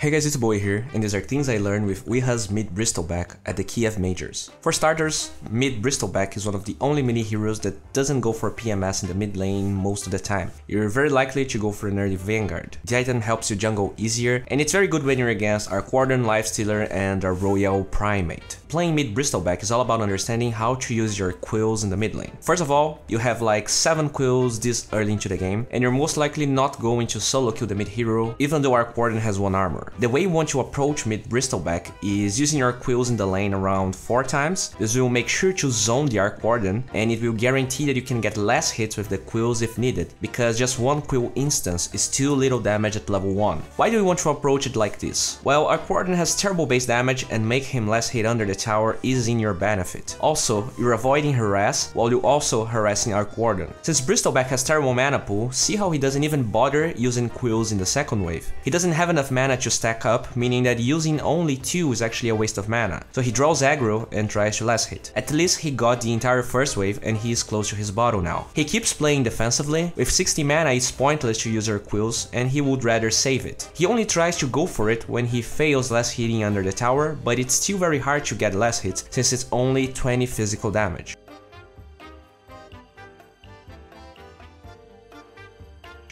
Hey guys, it's D.Bowie here, and these are things I learned with Wiha's mid Bristleback at the Kiev Majors. For starters, mid Bristleback is one of the only mini heroes that doesn't go for PMS in the mid lane most of the time. You're very likely to go for an early Vanguard. The item helps you jungle easier, and it's very good when you're against our Quartern Lifestealer and our Royal Primate. Playing mid Bristleback is all about understanding how to use your quills in the mid lane. First of all, you have like 7 quills this early into the game, and you're most likely not going to solo kill the mid hero, even though our Quartern has 1 armor. The way you want to approach mid Bristleback is using your quills in the lane around 4 times. This will make sure to zone the Arc Warden, and it will guarantee that you can get less hits with the quills if needed, because just 1 quill instance is too little damage at level 1. Why do we want to approach it like this? Well, Arc Warden has terrible base damage, and make him less hit under the tower is in your benefit. Also, you're avoiding harass while you're also harassing Arc Warden. Since Bristleback has terrible mana pool, see how he doesn't even bother using quills in the second wave. He doesn't have enough mana to stack up, meaning that using only 2 is actually a waste of mana. So he draws aggro and tries to last hit. At least he got the entire first wave and he is close to his bottle now. He keeps playing defensively. With 60 mana it's pointless to use your quills and he would rather save it. He only tries to go for it when he fails last hitting under the tower, but it's still very hard to get less hits since it's only 20 physical damage.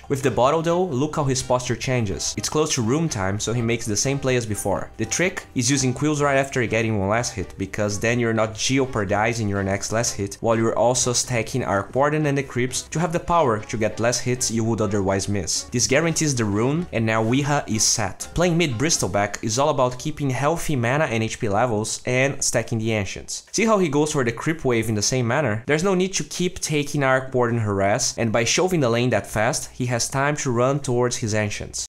With the bottle though, look how his posture changes. It's close to room time, so he makes the same play as before. The trick is using quills right after getting 1 last hit, because then you're not jeopardizing your next last hit, while you're also stacking Arc Warden and the creeps to have the power to get less hits you would otherwise miss. This guarantees the rune, and now Wiha is set. Playing mid Bristleback is all about keeping healthy mana and HP levels and stacking the ancients. See how he goes for the creep wave in the same manner? There's no need to keep taking Arc Warden harass, and by shoving the lane that fast, he has time to run towards his ancients.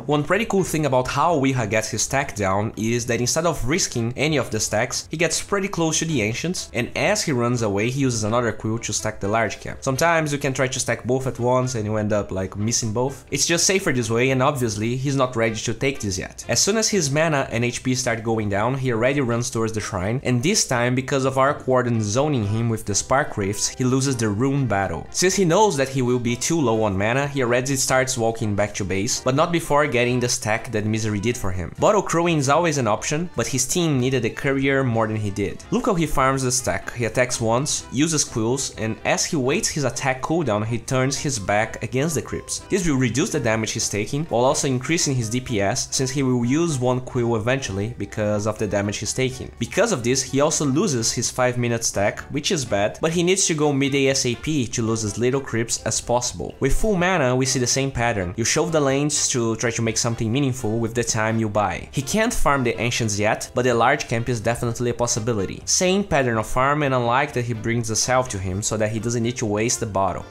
One pretty cool thing about how Wiha gets his stack down is that instead of risking any of the stacks, he gets pretty close to the ancients, and as he runs away he uses another quill to stack the large camp. Sometimes you can try to stack both at once and you end up like missing both. It's just safer this way, and obviously he's not ready to take this yet. As soon as his mana and HP start going down, he already runs towards the shrine, and this time because of Arc Warden zoning him with the Spark Wraiths, he loses the rune battle. Since he knows that he will be too low on mana, he already starts walking back to base, but not before getting the stack that Misery did for him. Bottle crowing is always an option, but his team needed a courier more than he did. Look how he farms the stack. He attacks once, uses quills, and as he waits his attack cooldown, he turns his back against the creeps. This will reduce the damage he's taking, while also increasing his DPS, since he will use 1 quill eventually because of the damage he's taking. Because of this, he also loses his 5-minute stack, which is bad, but he needs to go mid ASAP to lose as little creeps as possible. With full mana, we see the same pattern. You shove the lanes to try to make something meaningful with the time you buy. He can't farm the ancients yet, but the large camp is definitely a possibility. Same pattern of farm, and I like that he brings the self to him so that he doesn't need to waste the bottle.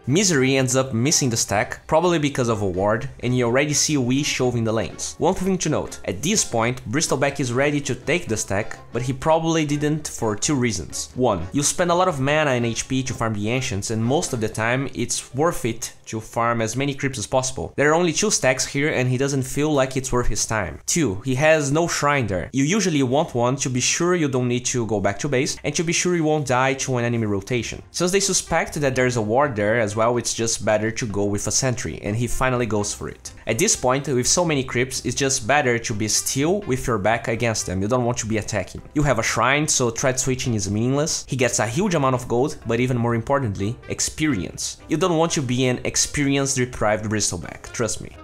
Misery ends up missing the stack, probably because of a ward, and you already see Wii shoving the lanes. One thing to note, at this point, Bristleback is ready to take the stack, but he probably didn't for 2 reasons. 1. You spend a lot of mana and HP to farm the ancients, and most of the time it's worth it to farm as many creeps as possible. There are only 2 stacks here and he doesn't feel like it's worth his time. 2. He has no shrine there. You usually want one to be sure you don't need to go back to base, and to be sure you won't die to an enemy rotation. Since they suspect that there's a ward there as well, it's just better to go with a sentry, and he finally goes for it. At this point, with so many creeps, it's just better to be still with your back against them. You don't want to be attacking. You have a shrine, so threat switching is meaningless. He gets a huge amount of gold, but even more importantly, experience. You don't want to be an experience deprived Bristleback, trust me.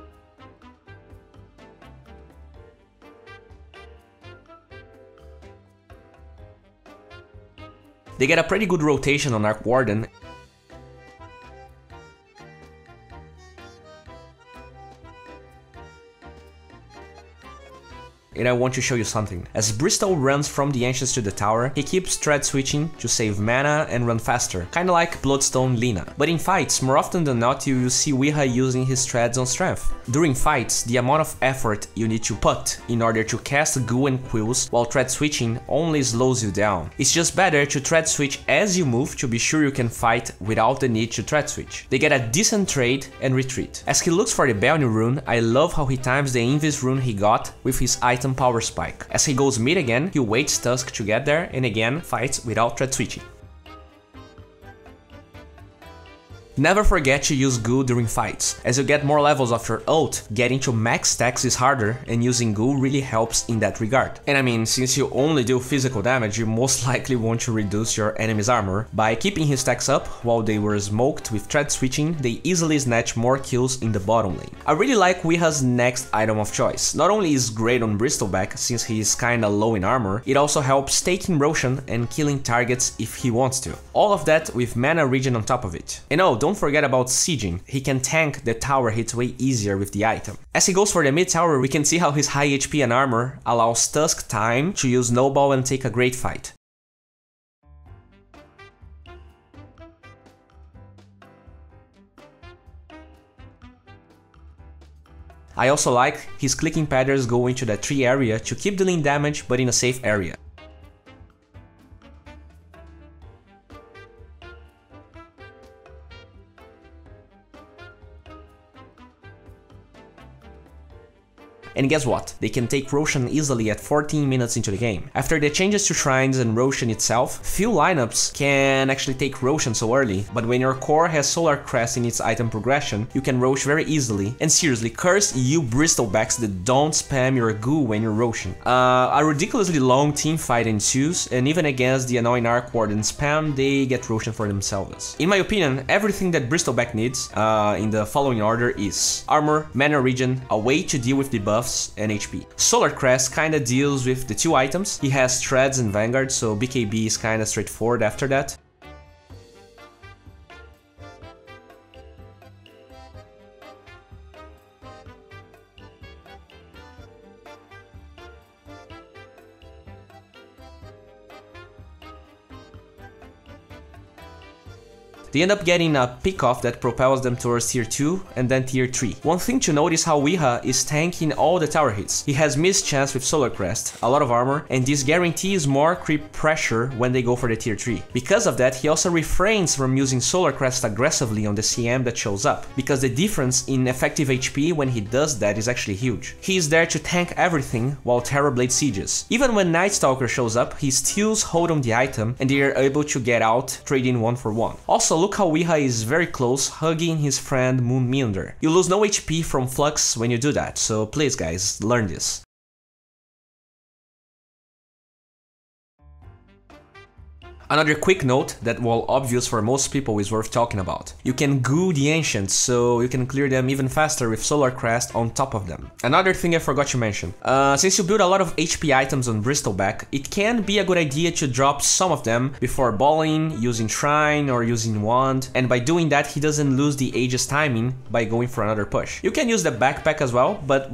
They get a pretty good rotation on Arc Warden. and I want to show you something. As Bristol runs from the Ancients to the tower, he keeps thread switching to save mana and run faster, kinda like Bloodstone Lina. But in fights, more often than not, you will see Weeha using his threads on strength. During fights, the amount of effort you need to put in order to cast Ghoul and Quills while thread switching only slows you down. It's just better to thread switch as you move to be sure you can fight without the need to thread switch. They get a decent trade and retreat. As he looks for the Belny rune, I love how he times the Invis rune he got with his item power spike. As he goes mid again, he waits Tusk to get there and again fights without thread switching. Never forget to use Ghoul during fights. As you get more levels of your ult, getting to max stacks is harder, and using Ghoul really helps in that regard. And I mean, since you only do physical damage, you most likely want to reduce your enemy's armor. By keeping his stacks up while they were smoked with thread switching, they easily snatch more kills in the bottom lane. I really like Weeha's next item of choice. Not only is great on Bristleback, since he is kinda low in armor, it also helps taking Roshan and killing targets if he wants to. All of that with mana regen on top of it. And oh, don't forget about sieging. He can tank the tower hits way easier with the item. As he goes for the mid tower, we can see how his high HP and armor allows Tusk time to use Snowball and take a great fight. I also like his clicking patterns going to the tree area to keep dealing damage but in a safe area. And guess what? They can take Roshan easily at 14 minutes into the game. After the changes to Shrines and Roshan itself, few lineups can actually take Roshan so early, but when your core has Solar Crest in its item progression, you can Rosh very easily. And seriously, curse you Bristlebacks that don't spam your Ghoul when you're Roshan. A ridiculously long team fight ensues, and even against the annoying Arc Ward and spam, they get Roshan for themselves. In my opinion, everything that Bristleback needs in the following order is armor, mana regen, a way to deal with debuffs, and HP. Solar Crest kinda deals with the two items. He has Threads and Vanguard, so BKB is kinda straightforward after that. They end up getting a pick-off that propels them towards tier 2 and then tier 3. One thing to note is how Weeha is tanking all the tower hits. He has missed chance with Solar Crest, a lot of armor, and this guarantees more creep pressure when they go for the tier 3. Because of that, he also refrains from using Solar Crest aggressively on the CM that shows up, because the difference in effective HP when he does that is actually huge. He is there to tank everything while Terrorblade sieges. Even when Night Stalker shows up, he steals hold on the item and they are able to get out, trading 1 for 1. Also, look how Weeha is very close, hugging his friend Moon Meander. You lose no HP from Flux when you do that, so please guys, learn this. Another quick note that, while obvious for most people, is worth talking about. You can goo the Ancients, so you can clear them even faster with Solar Crest on top of them. Another thing I forgot to mention. Since you build a lot of HP items on Bristleback, it can be a good idea to drop some of them before balling, using Shrine or using Wand, and by doing that he doesn't lose the Aegis timing by going for another push. You can use the backpack as well, but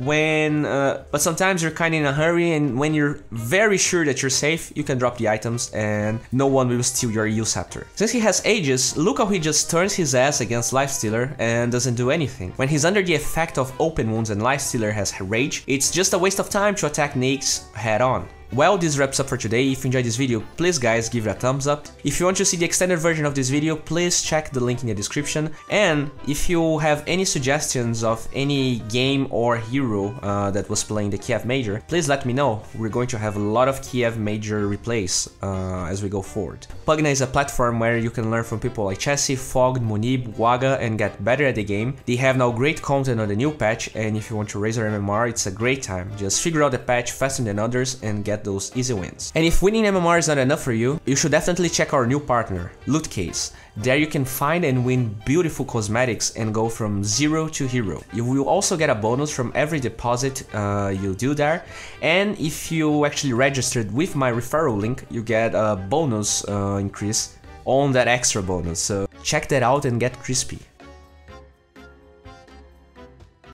sometimes you're kinda in a hurry, and when you're very sure that you're safe, you can drop the items and no one will steal your Eel Scepter. Since he has Aegis, look how he just turns his ass against Lifestealer and doesn't do anything. When he's under the effect of Open Wounds and Lifestealer has Rage, it's just a waste of time to attack Nyx head on. Well, this wraps up for today. If you enjoyed this video, please guys give it a thumbs up. If you want to see the extended version of this video, please check the link in the description. And if you have any suggestions of any game or hero that was playing the Kiev Major, please let me know. We're going to have a lot of Kiev Major replays as we go forward. Pugna is a platform where you can learn from people like Chessie, Fogg, Munib, Waga, and get better at the game. They have now great content on the new patch, and if you want to raise your MMR, it's a great time. Just figure out the patch faster than others and get those easy wins. And if winning MMR is not enough for you, you should definitely check our new partner, Loot Case. There you can find and win beautiful cosmetics and go from 0 to hero. You will also get a bonus from every deposit you do there, and if you actually registered with my referral link, you get a bonus increase on that extra bonus, so check that out and get crispy.